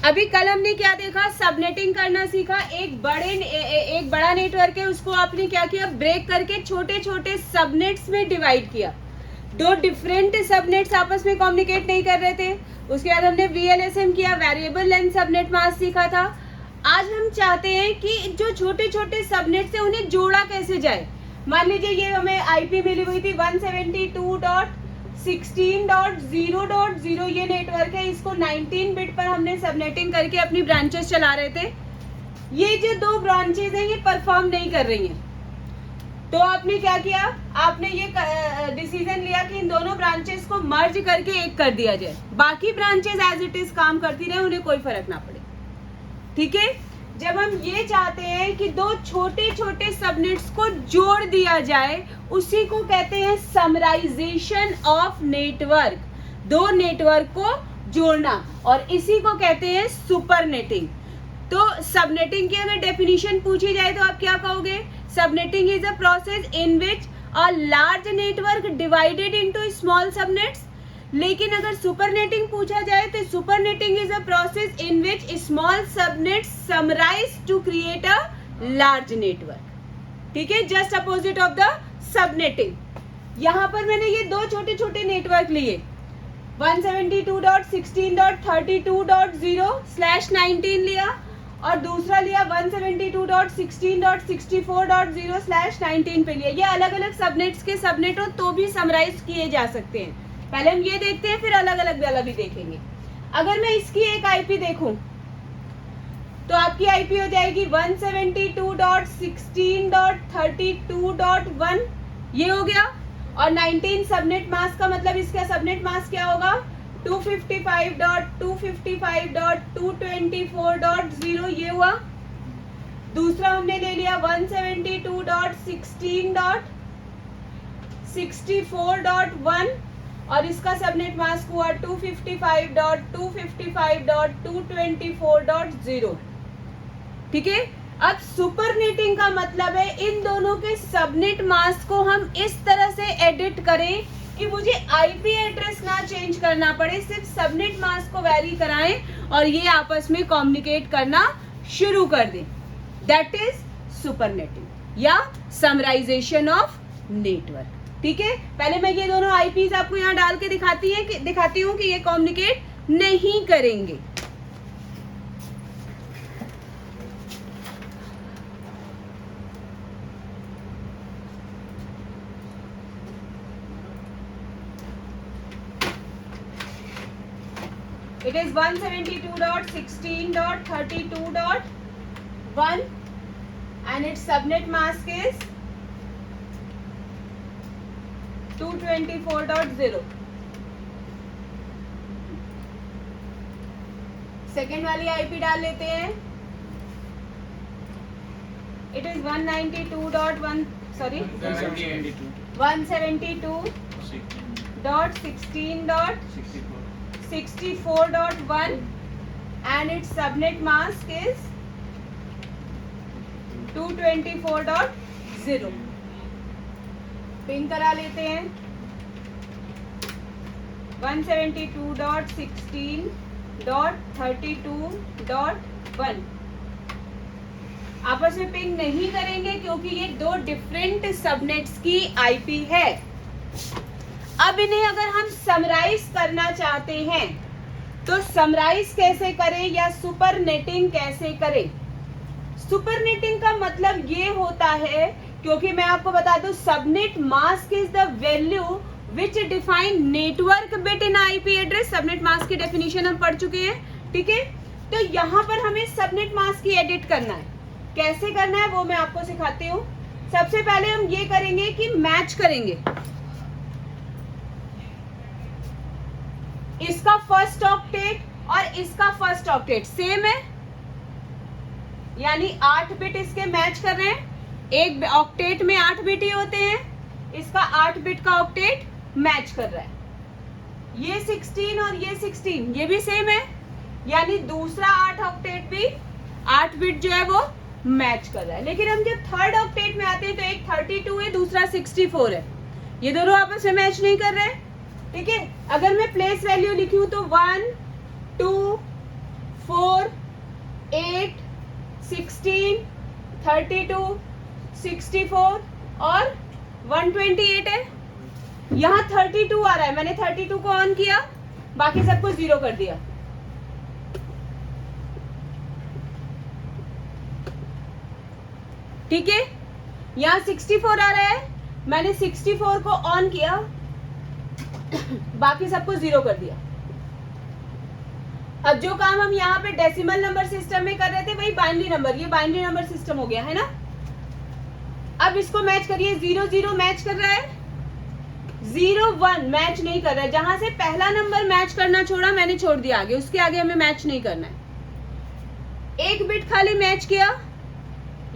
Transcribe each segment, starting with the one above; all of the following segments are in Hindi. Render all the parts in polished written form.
अभी कल हमने क्या देखा, सबनेटिंग करना सीखा। एक बड़ा नेटवर्क है, उसको आपने क्या किया, ब्रेक करके छोटे छोटे सबनेट्स में डिवाइड किया। दो डिफरेंट सबनेट्स आपस में कम्युनिकेट नहीं कर रहे थे। उसके बाद हमने VLSM किया, वेरिएबल लेंथ सबनेट मास्क सीखा था। आज हम चाहते हैं कि जो छोटे छोटे सबनेट्स है उन्हें जोड़ा कैसे जाए। मान लीजिए ये हमें IP मिली हुई थी 172.16.0.0 ये नेटवर्क है। इसको 19 बिट पर हमने सबनेटिंग करके अपनी ब्रांचेस चला रहे थे। ये जो दो ब्रांचेस हैं ये परफॉर्म नहीं कर रही हैं, तो आपने क्या किया, आपने ये डिसीजन लिया कि इन दोनों ब्रांचेस को मर्ज करके एक कर दिया जाए। बाकी ब्रांचेस एज इट इज काम करती रहे, उन्हें कोई फर्क ना पड़े। ठीक है, जब हम ये चाहते हैं कि दो छोटे छोटे सबनेट्स को जोड़ दिया जाए, उसी को कहते हैं समराइजेशन ऑफ नेटवर्क। दो नेटवर्क को जोड़ना, और इसी को कहते हैं सुपरनेटिंग। तो सबनेटिंग की अगर डेफिनेशन पूछी जाए तो आप क्या कहोगे, subnetting is a process in which a large network divided into small subnets. लेकिन अगर सुपरनेटिंग पूछा जाए तो supernetting is a process in which small subnets summarize to create a large network. ठीक है, just opposite of the subnetting. यहाँ पर मैंने ये दो छोटे छोटे नेटवर्क लिए, 172.16.32.0/19 लिया, और दूसरा लिया 172.16.64.0/19 पे लिया। ये अलग अलग सबनेट्स के सबनेट हो तो भी समराइज किए जा सकते हैं। पहले हम ये देखते हैं, फिर अलग अलग वाला भी देखेंगे। अगर मैं इसकी एक IP देखूं तो आपकी IP हो जाएगी 172.16.32.1, ये हो गया। और 19 सबनेट मास्क का मतलब इसका सबनेट मास्क क्या होगा, 255.255.224.0 ये हुआ। दूसरा हमने ले लिया 172.16.64.1 और इसका सबनेट मास्क हुआ 255.255.224.0। ठीक है, अब सुपरनेटिंग का मतलब है इन दोनों के सबनेट मास्क को हम इस तरह से एडिट करें कि मुझे IP एड्रेस ना चेंज करना पड़े, सिर्फ सबनेट मास्क को वैरी कराएं और ये आपस में कम्युनिकेट करना शुरू कर दें। दैट इज सुपरनेटिंग या समराइजेशन ऑफ नेटवर्क। ठीक है, पहले मैं ये दोनों IPs आपको यहाँ डाल के दिखाती हूँ कि ये कम्युनिकेट नहीं करेंगे। It is 172.16.32.1 and its subnet mask is 224.0. Second वाली IP डाल लेते हैं। It is 192.164.1 and its subnet mask is 224.0. Pin करा लेते हैं 172.16.32.1। आपस में पिंग नहीं करेंगे क्योंकि ये दो डिफरेंट सबनेट्स की IP है। अब इन्हें अगर हम समराइज करना चाहते हैं तो समराइज कैसे करें या सुपरनेटिंग कैसे करें। सुपरनेटिंग का मतलब ये होता है, क्योंकि मैं आपको बता दूं subnet mask is the value which define network bit in IP address. Subnet mask की डेफिनेशन हम पढ़ चुके हैं। ठीक है, तो यहाँ पर हमें सबनेट मास्क की एडिट करना है। कैसे करना है वो मैं आपको सिखाती हूँ। सबसे पहले हम ये करेंगे कि मैच करेंगे। इसका फर्स्ट ऑक्टेट और इसका फर्स्ट ऑक्टेट सेम है, यानी 8 बिट इसके मैच कर रहे हैं। एक ऑक्टेट में 8 बिट ही होते हैं, इसका 8 बिट का ऑक्टेट मैच कर रहा है। ये 16 और ये 16 ये भी सेम है, यानी दूसरा 8 ऑक्टेट भी 8 बिट जो है वो मैच कर रहा है। लेकिन हम जब थर्ड ऑक्टेट में आते हैं तो एक 32 है, दूसरा 64 है, ये दोनों आपस में मैच नहीं कर रहे हैं। ठीक है, अगर मैं प्लेस वैल्यू लिखूं तो 1 2 4 16, 32, 64 और 128 है। यहाँ 32 आ रहा है, मैंने 32 को ऑन किया, बाकी सब कुछ 0 कर दिया। ठीक है, यहाँ 64 आ रहा है, मैंने 64 को ऑन किया, बाकी सब कुछ 0 कर दिया। अब जो काम हम यहाँ पे डेसिमल नंबर सिस्टम में कर रहे थे वही बाइनरी नंबर, ये बाइनरी नंबर सिस्टम हो गया है ना। अब इसको मैच करिए, 0 0 मैच कर रहा है, 0 1 मैच नहीं कर रहा है। जहां से पहला नंबर मैच करना छोड़ा मैंने छोड़ दिया आगे, उसके आगे हमें मैच नहीं करना है। एक बिट खाली मैच किया,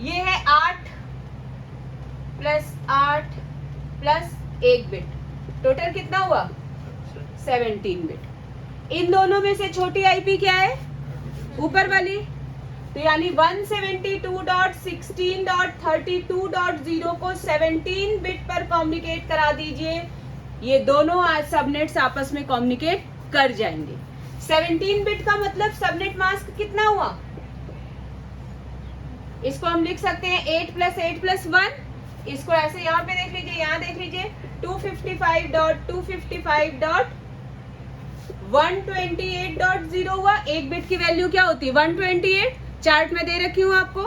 ये है 8 प्लस 8 प्लस 1 बिट, टोटल कितना हुआ 17 बिट। इन दोनों में से छोटी आईपी क्या है, ऊपर वाली, तो यानी 172.16.32.0 को 17 बिट पर कम्युनिकेट करा दीजिए। ये दोनों सबनेट्स आपस में कम्युनिकेट कर जाएंगे। 17 बिट का मतलब सबनेट मास्क कितना हुआ, इसको हम लिख सकते हैं 8 + 8 + 1। इसको ऐसे यहाँ पे देख लीजिए, यहाँ देख लीजिए 255.255.128.0 हुआ। एक बिट की वैल्यू क्या होती है 128, चार्ट में दे रखी हूँ आपको।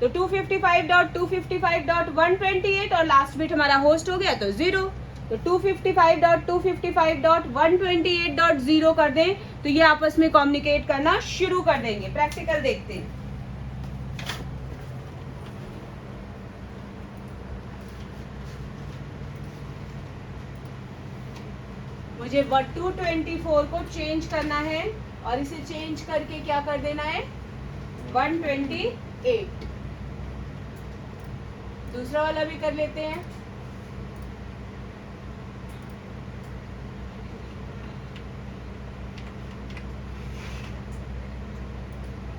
तो 255.255.128 और लास्ट बिट हमारा होस्ट हो गया तो 0, तो 255.255.128.0 कर दें तो ये आपस में कम्युनिकेट करना शुरू कर देंगे। प्रैक्टिकल देखते हैं। मुझे 224 को चेंज करना है और इसे चेंज करके क्या कर देना है 128। दूसरा वाला भी कर लेते हैं।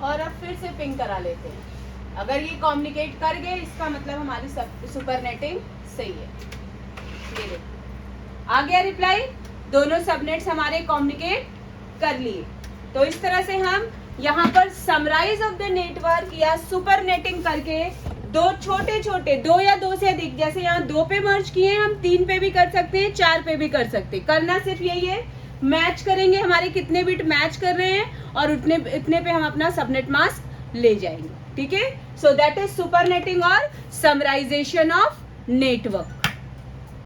और अब फिर से पिंग करा लेते हैं। अगर ये कम्युनिकेट कर गए इसका मतलब हमारी सुपरनेटिंग सही है। ये देखो आ गया रिप्लाई, दोनों सबनेट्स हमारे कम्युनिकेट कर लिए। तो इस तरह से हम यहाँ पर समराइज ऑफ द नेटवर्क या सुपरनेटिंग करके दो छोटे छोटे, 2 या 2 से अधिक, जैसे यहाँ 2 पे मर्ज किए हैं, हम 3 पे भी कर सकते हैं, 4 पे भी कर सकते हैं। करना सिर्फ यही है, मैच करेंगे हमारे कितने बिट मैच कर रहे हैं और इतने पे हम अपना सबनेट मास्क ले जाएंगे। ठीक है, सो दैट इज सुपरनेटिंग और समराइजेशन ऑफ नेटवर्क।